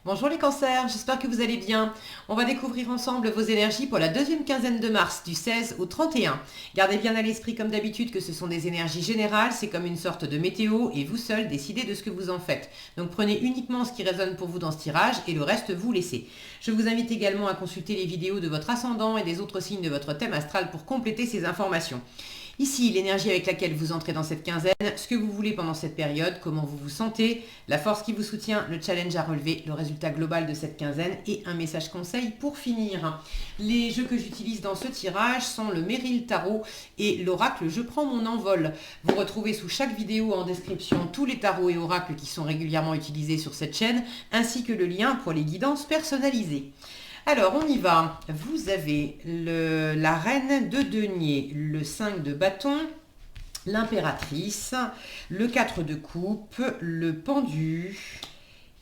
Bonjour les cancers, j'espère que vous allez bien. On va découvrir ensemble vos énergies pour la deuxième quinzaine de mars, du 16 au 31. Gardez bien à l'esprit comme d'habitude que ce sont des énergies générales, c'est comme une sorte de météo et vous seul décidez de ce que vous en faites. Donc prenez uniquement ce qui résonne pour vous dans ce tirage et le reste vous laissez. Je vous invite également à consulter les vidéos de votre ascendant et des autres signes de votre thème astral pour compléter ces informations. Ici, l'énergie avec laquelle vous entrez dans cette quinzaine, ce que vous voulez pendant cette période, comment vous vous sentez, la force qui vous soutient, le challenge à relever, le résultat global de cette quinzaine et un message conseil pour finir. Les jeux que j'utilise dans ce tirage sont le Merrill Tarot et l'oracle Je prends mon envol. Vous retrouvez sous chaque vidéo en description tous les tarots et oracles qui sont régulièrement utilisés sur cette chaîne, ainsi que le lien pour les guidances personnalisées. Alors, on y va. Vous avez la reine de denier, le 5 de bâton, l'impératrice, le 4 de coupe, le pendu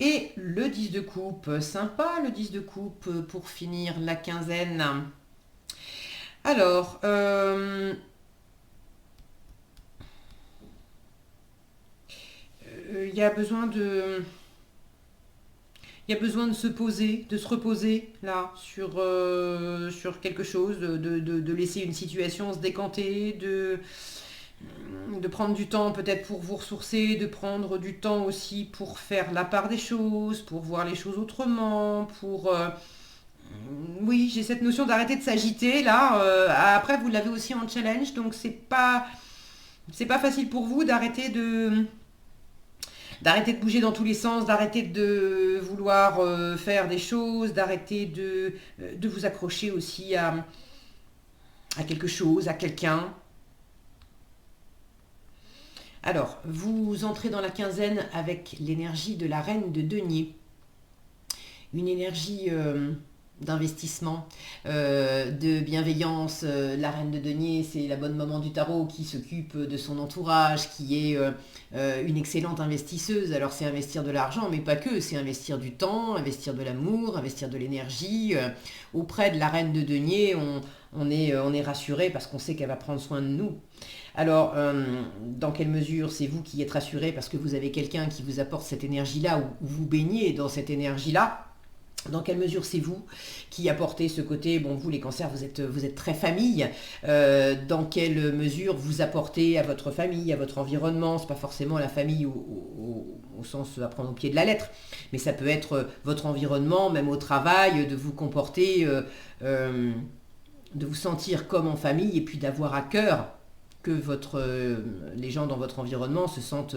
et le 10 de coupe. Sympa le 10 de coupe pour finir la quinzaine. Alors, il y a besoin de... Il y a besoin de se poser, de se reposer là sur quelque chose, de laisser une situation se décanter, de prendre du temps peut-être pour vous ressourcer, de prendre du temps aussi pour faire la part des choses, pour voir les choses autrement, oui, j'ai cette notion d'arrêter de s'agiter là. Après, vous l'avez aussi en challenge, donc c'est pas facile pour vous d'arrêter de bouger dans tous les sens, d'arrêter de vouloir faire des choses, d'arrêter de vous accrocher aussi à quelque chose, à quelqu'un. Alors, vous entrez dans la quinzaine avec l'énergie de la reine de denier. Une énergie d'investissement, de bienveillance. La reine de denier, c'est la bonne maman du tarot qui s'occupe de son entourage, qui est une excellente investisseuse. Alors c'est investir de l'argent, mais pas que, c'est investir du temps, investir de l'amour, investir de l'énergie. Auprès de la reine de denier, on est rassuré parce qu'on sait qu'elle va prendre soin de nous. Alors, dans quelle mesure c'est vous qui êtes rassuré parce que vous avez quelqu'un qui vous apporte cette énergie-là ou vous baignez dans cette énergie-là? Dans quelle mesure c'est vous qui apportez ce côté, bon vous les cancers vous êtes très famille, dans quelle mesure vous apportez à votre famille, à votre environnement, c'est pas forcément la famille au sens à prendre au pied de la lettre, mais ça peut être votre environnement, même au travail, de vous comporter, de vous sentir comme en famille et puis d'avoir à cœur que les gens dans votre environnement se sentent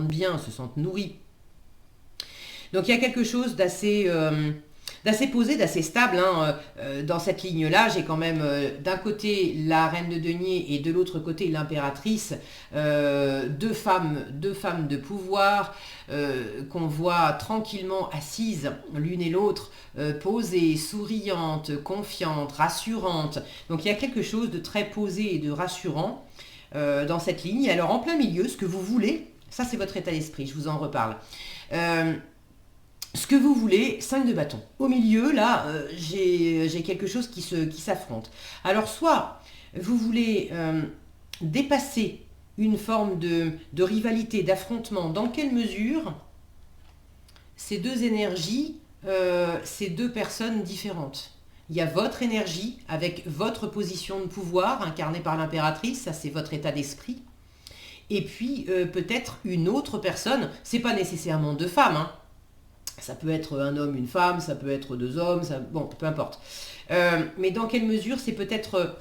bien, se sentent nourris. Donc il y a quelque chose d'assez posé, d'assez stable. Dans cette ligne-là, j'ai quand même d'un côté la reine de denier et de l'autre côté l'impératrice, deux femmes de pouvoir qu'on voit tranquillement assises l'une et l'autre, posées, souriantes, confiantes, rassurantes. Donc il y a quelque chose de très posé et de rassurant dans cette ligne. Alors en plein milieu, ce que vous voulez, ça c'est votre état d'esprit, je vous en reparle. Ce que vous voulez, 5 de bâton. Au milieu, là, j'ai quelque chose qui s'affronte. Alors, soit vous voulez dépasser une forme de rivalité, d'affrontement. Dans quelle mesure ces deux énergies, ces deux personnes différentes? Il y a votre énergie avec votre position de pouvoir incarnée par l'impératrice, ça c'est votre état d'esprit. Et puis peut-être une autre personne, c'est pas nécessairement deux femmes, hein. Ça peut être un homme, une femme, ça peut être deux hommes, bon, peu importe. Mais dans quelle mesure c'est peut-être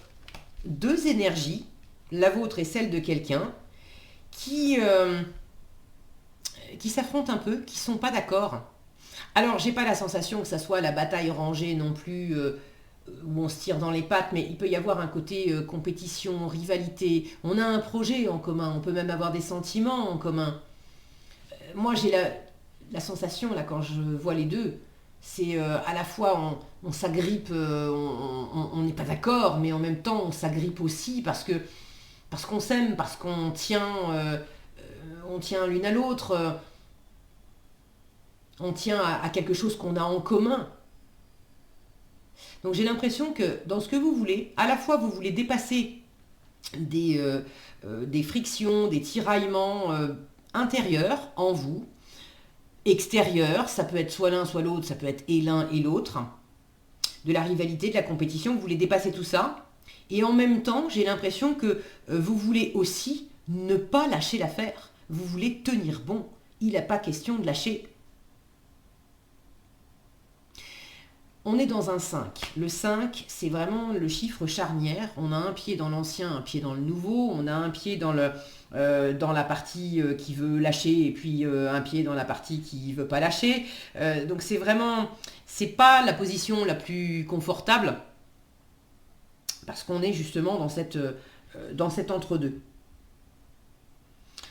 deux énergies, la vôtre et celle de quelqu'un, qui s'affrontent un peu, qui ne sont pas d'accord. Alors, j'ai pas la sensation que ça soit la bataille rangée non plus, où on se tire dans les pattes, mais il peut y avoir un côté compétition, rivalité. On a un projet en commun, on peut même avoir des sentiments en commun. Moi, j'ai la sensation, là, quand je vois les deux, c'est à la fois on s'agrippe, on n'est pas d'accord, mais en même temps on s'agrippe aussi parce qu'on s'aime, parce on tient l'une à l'autre, on tient à quelque chose qu'on a en commun. Donc j'ai l'impression que dans ce que vous voulez, à la fois vous voulez dépasser des frictions, des tiraillements intérieurs en vous, extérieure, ça peut être soit l'un, soit l'autre, ça peut être et l'un et l'autre, de la rivalité, de la compétition, vous voulez dépasser tout ça. Et en même temps, j'ai l'impression que vous voulez aussi ne pas lâcher l'affaire. Vous voulez tenir bon. Il n'est pas question de lâcher. On est dans un 5. Le 5, c'est vraiment le chiffre charnière. On a un pied dans l'ancien, un pied dans le nouveau. On a un pied dans la partie qui veut lâcher et puis un pied dans la partie qui ne veut pas lâcher. Donc c'est vraiment, c'est pas la position la plus confortable parce qu'on est justement dans cet entre-deux.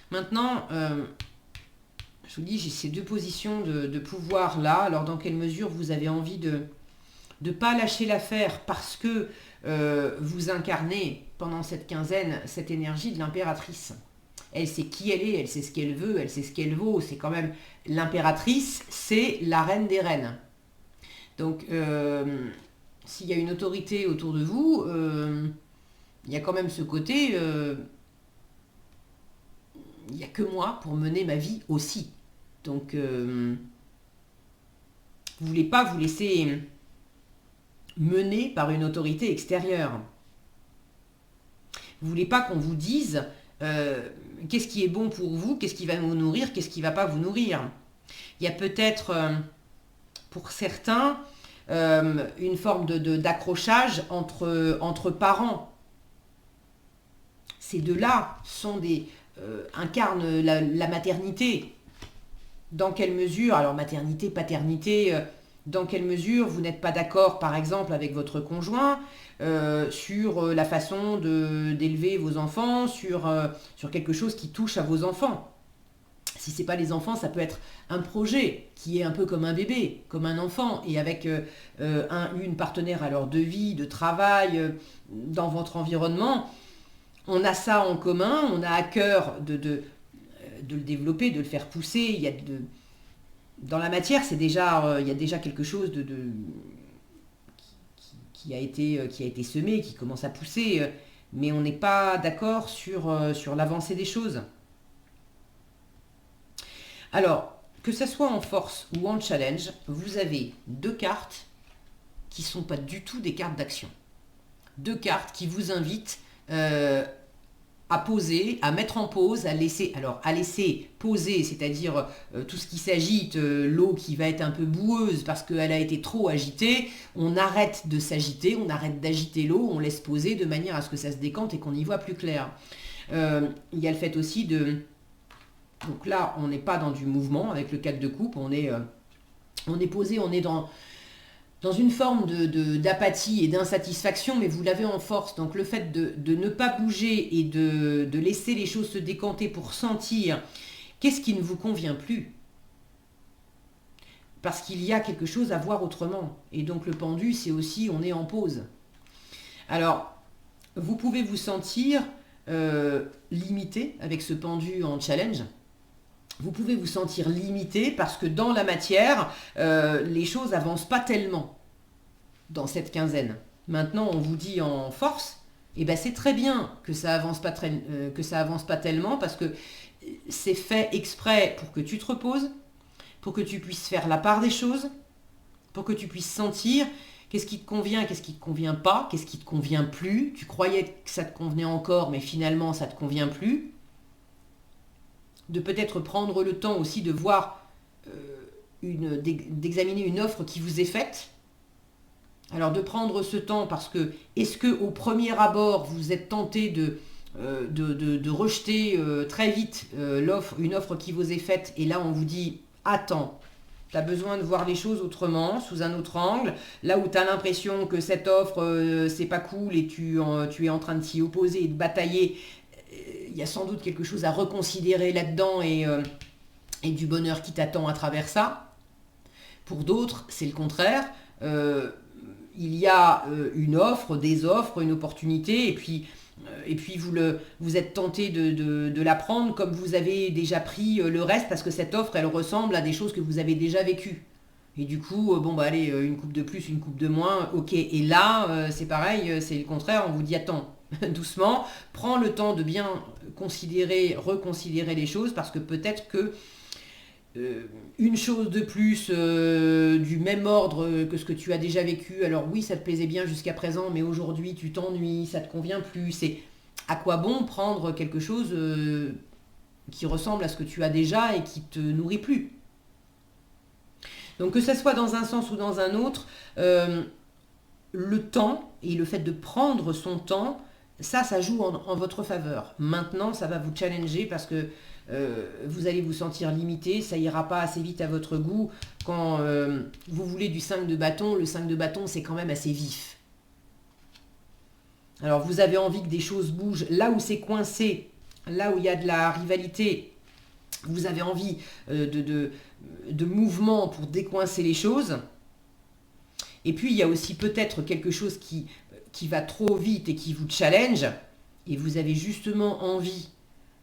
Maintenant, je vous dis, j'ai ces deux positions de pouvoir là. Alors dans quelle mesure vous avez envie de ne pas lâcher l'affaire parce que vous incarnez pendant cette quinzaine cette énergie de l'impératrice. Elle sait qui elle est, elle sait ce qu'elle veut, elle sait ce qu'elle vaut. C'est quand même l'impératrice, c'est la reine des reines. Donc s'il y a une autorité autour de vous, il y a quand même ce côté, il n'y a que moi pour mener ma vie aussi. Donc vous ne voulez pas vous laisser mené par une autorité extérieure. Vous ne voulez pas qu'on vous dise qu'est-ce qui est bon pour vous, qu'est-ce qui va vous nourrir, qu'est-ce qui ne va pas vous nourrir. Il y a peut-être, pour certains, une forme d'accrochage entre parents. Ces deux-là incarnent la maternité. Dans quelle mesure, alors maternité, paternité, dans quelle mesure vous n'êtes pas d'accord, par exemple, avec votre conjoint sur la façon d'élever vos enfants, sur quelque chose qui touche à vos enfants. Si ce n'est pas les enfants, ça peut être un projet qui est un peu comme un bébé, comme un enfant, et avec une partenaire alors de vie, de travail, dans votre environnement. On a ça en commun, on a à cœur de le développer, de le faire pousser. Il y a dans la matière, il y a déjà quelque chose qui a été semé, qui commence à pousser, mais on n'est pas d'accord sur l'avancée des choses. Alors, que ce soit en force ou en challenge, vous avez deux cartes qui ne sont pas du tout des cartes d'action. Deux cartes qui vous invitent à poser, à mettre en pause, à laisser poser, c'est-à-dire tout ce qui s'agite, l'eau qui va être un peu boueuse parce qu'elle a été trop agitée, on arrête de s'agiter, on arrête d'agiter l'eau, on laisse poser de manière à ce que ça se décante et qu'on y voit plus clair. Il y a le fait aussi donc là, on n'est pas dans du mouvement avec le 4 de coupe, on est posé, on est dans une forme d'apathie et d'insatisfaction, mais vous l'avez en force. Donc le fait de ne pas bouger et de laisser les choses se décanter pour sentir qu'est-ce qui ne vous convient plus. Parce qu'il y a quelque chose à voir autrement. Et donc le pendu, c'est aussi, on est en pause. Alors, vous pouvez vous sentir limité avec ce pendu en challenge. Vous pouvez vous sentir limité parce que dans la matière, les choses n'avancent pas tellement dans cette quinzaine. Maintenant, on vous dit en force, eh ben c'est très bien que ça avance pas tellement parce que c'est fait exprès pour que tu te reposes, pour que tu puisses faire la part des choses, pour que tu puisses sentir qu'est-ce qui te convient, qu'est-ce qui ne te convient pas, qu'est-ce qui ne te convient plus. Tu croyais que ça te convenait encore, mais finalement, ça ne te convient plus. De peut-être prendre le temps aussi de voir, d'examiner une offre qui vous est faite. Alors de prendre ce temps parce que, est-ce que au premier abord, vous êtes tenté de rejeter très vite une offre qui vous est faite et là on vous dit, attends, tu as besoin de voir les choses autrement, sous un autre angle, là où tu as l'impression que cette offre, c'est pas cool et tu es en train de s'y opposer et de batailler. Il y a sans doute quelque chose à reconsidérer là-dedans et du bonheur qui t'attend à travers ça. Pour d'autres, c'est le contraire. Il y a une offre, des offres, une opportunité, et puis vous êtes tenté de la prendre comme vous avez déjà pris le reste, parce que cette offre, elle ressemble à des choses que vous avez déjà vécues. Et du coup, allez, une coupe de plus, une coupe de moins, ok. Et là, c'est pareil, c'est le contraire, on vous dit, attends, doucement, prends le temps de bien reconsidérer les choses, parce que peut-être que une chose de plus du même ordre que ce que tu as déjà vécu. Alors oui, ça te plaisait bien jusqu'à présent, mais aujourd'hui tu t'ennuies, ça te convient plus. C'est à quoi bon prendre quelque chose qui ressemble à ce que tu as déjà et qui te nourrit plus. Donc que ça soit dans un sens ou dans un autre, le temps et le fait de prendre son temps, ça joue en votre faveur. Maintenant, ça va vous challenger parce que vous allez vous sentir limité, ça ira pas assez vite à votre goût. Quand vous voulez du 5 de bâton, le 5 de bâton, c'est quand même assez vif. Alors, vous avez envie que des choses bougent. Là où c'est coincé, là où il y a de la rivalité, vous avez envie de mouvement pour décoincer les choses. Et puis, il y a aussi peut-être quelque chose qui va trop vite et qui vous challenge. Et vous avez justement envie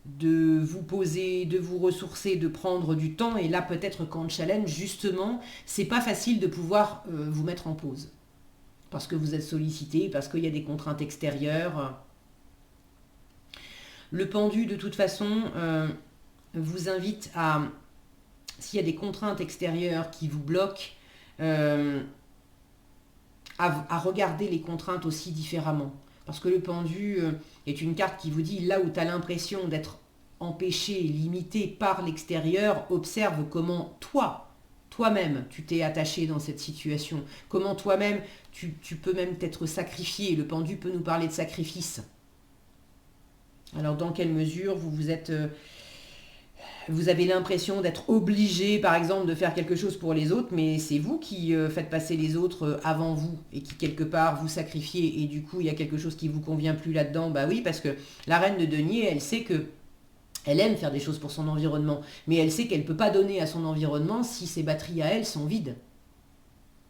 de vous poser, de vous ressourcer, de prendre du temps. Et là, peut-être qu'en challenge, justement, c'est pas facile de pouvoir vous mettre en pause. Parce que vous êtes sollicité, parce qu'il y a des contraintes extérieures. Le pendu, de toute façon, vous invite à, s'il y a des contraintes extérieures qui vous bloquent, à regarder les contraintes aussi différemment. Parce que le pendu est une carte qui vous dit, là où tu as l'impression d'être empêché, limité par l'extérieur, observe comment toi-même, tu t'es attaché dans cette situation. Comment toi-même, tu peux même t'être sacrifié. Le pendu peut nous parler de sacrifice. Alors, dans quelle mesure vous avez l'impression d'être obligé, par exemple, de faire quelque chose pour les autres, mais c'est vous qui faites passer les autres avant vous et qui, quelque part, vous sacrifiez et du coup, il y a quelque chose qui ne vous convient plus là-dedans. Bah oui, parce que la reine de denier, elle sait que elle aime faire des choses pour son environnement, mais elle sait qu'elle ne peut pas donner à son environnement si ses batteries à elle sont vides.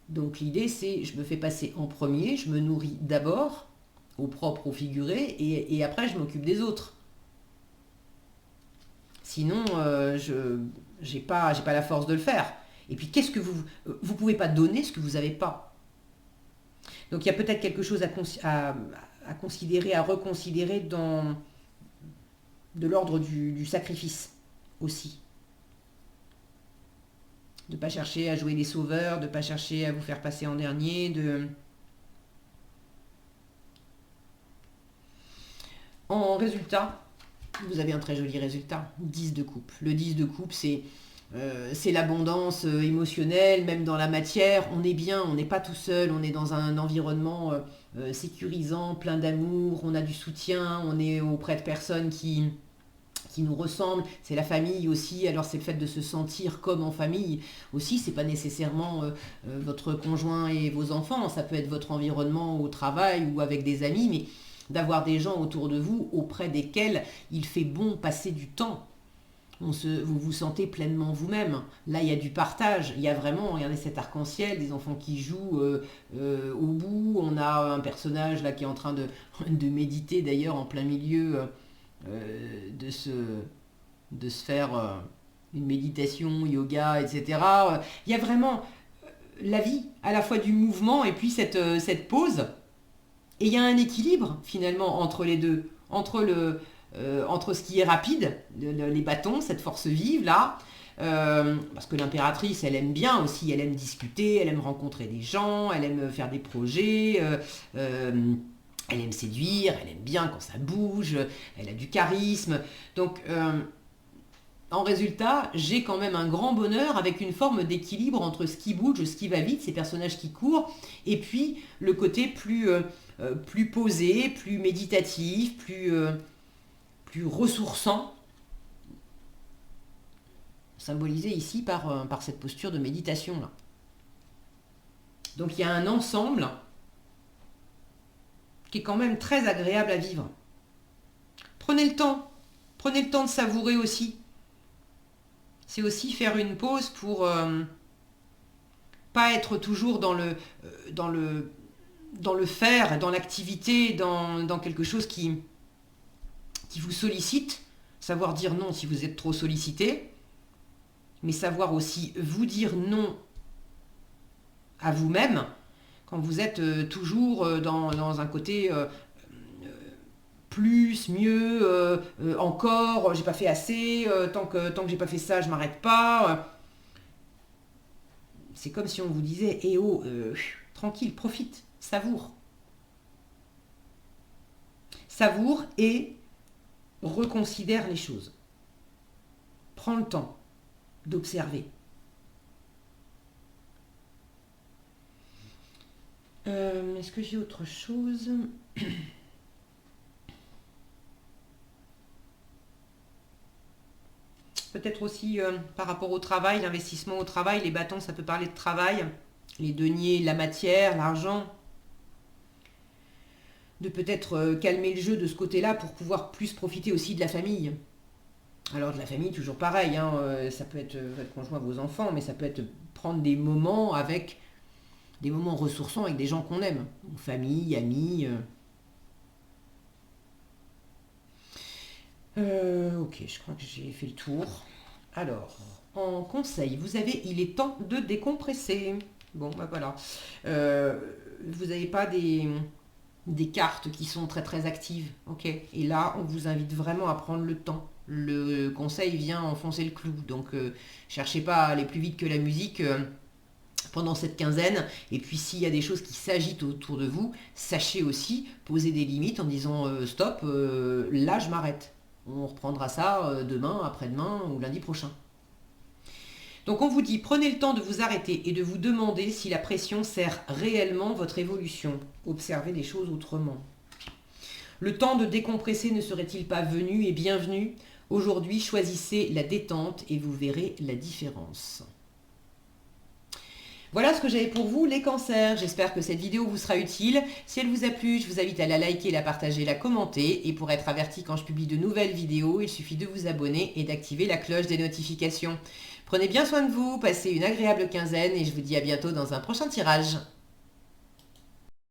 Donc l'idée, c'est je me fais passer en premier, je me nourris d'abord, au propre, au figuré, et après je m'occupe des autres. Sinon, je n'ai pas la force de le faire. Et puis, qu'est-ce que vous pouvez pas donner ce que vous n'avez pas. Donc, il y a peut-être quelque chose à considérer, à reconsidérer de l'ordre du sacrifice aussi. De ne pas chercher à jouer les sauveurs, de ne pas chercher à vous faire passer en dernier, En résultat, vous avez un très joli résultat, 10 de coupe. Le 10 de coupe, c'est l'abondance émotionnelle, même dans la matière. On est bien, on n'est pas tout seul, on est dans un environnement sécurisant, plein d'amour, on a du soutien, on est auprès de personnes qui nous ressemblent. C'est la famille aussi, alors c'est le fait de se sentir comme en famille aussi. C'est pas nécessairement votre conjoint et vos enfants, ça peut être votre environnement au travail ou avec des amis, mais d'avoir des gens autour de vous auprès desquels il fait bon passer du temps. Vous vous sentez pleinement vous-même. Là, il y a du partage. Il y a vraiment, regardez cet arc-en-ciel, des enfants qui jouent au bout. On a un personnage là qui est en train de méditer d'ailleurs en plein milieu de se faire une méditation, yoga, etc. Il y a vraiment la vie, à la fois du mouvement et puis cette pause. Et il y a un équilibre finalement entre les deux, entre ce qui est rapide, les bâtons, cette force vive là, parce que l'impératrice, elle aime bien aussi, elle aime discuter, elle aime rencontrer des gens, elle aime faire des projets, elle aime séduire, elle aime bien quand ça bouge, elle a du charisme. Donc en résultat, j'ai quand même un grand bonheur avec une forme d'équilibre entre ce qui bouge, ce qui va vite, ces personnages qui courent, et puis le côté plus posé, plus méditatif, plus ressourçant, symbolisé ici par cette posture de méditation là. Donc il y a un ensemble qui est quand même très agréable à vivre. Prenez le temps de savourer aussi. C'est aussi faire une pause pour pas être toujours dans le faire, dans l'activité, dans quelque chose qui vous sollicite. Savoir dire non si vous êtes trop sollicité, mais savoir aussi vous dire non à vous-même quand vous êtes toujours dans un côté plus, mieux, encore, j'ai pas fait assez, tant que j'ai pas fait ça, je m'arrête pas. C'est comme si on vous disait, eh oh, tranquille, profite, savoure. Savoure et reconsidère les choses. Prends le temps d'observer. Est-ce que j'ai autre chose? Peut-être aussi par rapport au travail, l'investissement au travail, les bâtons, ça peut parler de travail, les deniers, la matière, l'argent. De peut-être calmer le jeu de ce côté-là pour pouvoir plus profiter aussi de la famille. Alors de la famille, toujours pareil, hein, ça peut être votre conjoint, vos enfants, mais ça peut être prendre des moments avec des moments ressourçants avec des gens qu'on aime, famille, amis. Ok, je crois que j'ai fait le tour. Alors, en conseil, vous avez, il est temps de décompresser. Bon, bah voilà. Vous n'avez pas des cartes qui sont très très actives, ok. Et là, on vous invite vraiment à prendre le temps. Le conseil vient enfoncer le clou, donc cherchez pas à aller plus vite que la musique pendant cette quinzaine. Et puis s'il y a des choses qui s'agitent autour de vous, sachez aussi poser des limites en disant stop, là je m'arrête. On reprendra ça demain, après-demain ou lundi prochain. Donc on vous dit, prenez le temps de vous arrêter et de vous demander si la pression sert réellement votre évolution. Observez les choses autrement. Le temps de décompresser ne serait-il pas venu et bienvenu? Aujourd'hui, choisissez la détente et vous verrez la différence. Voilà ce que j'avais pour vous, les cancers. J'espère que cette vidéo vous sera utile. Si elle vous a plu, je vous invite à la liker, la partager, la commenter. Et pour être averti quand je publie de nouvelles vidéos, il suffit de vous abonner et d'activer la cloche des notifications. Prenez bien soin de vous, passez une agréable quinzaine et je vous dis à bientôt dans un prochain tirage.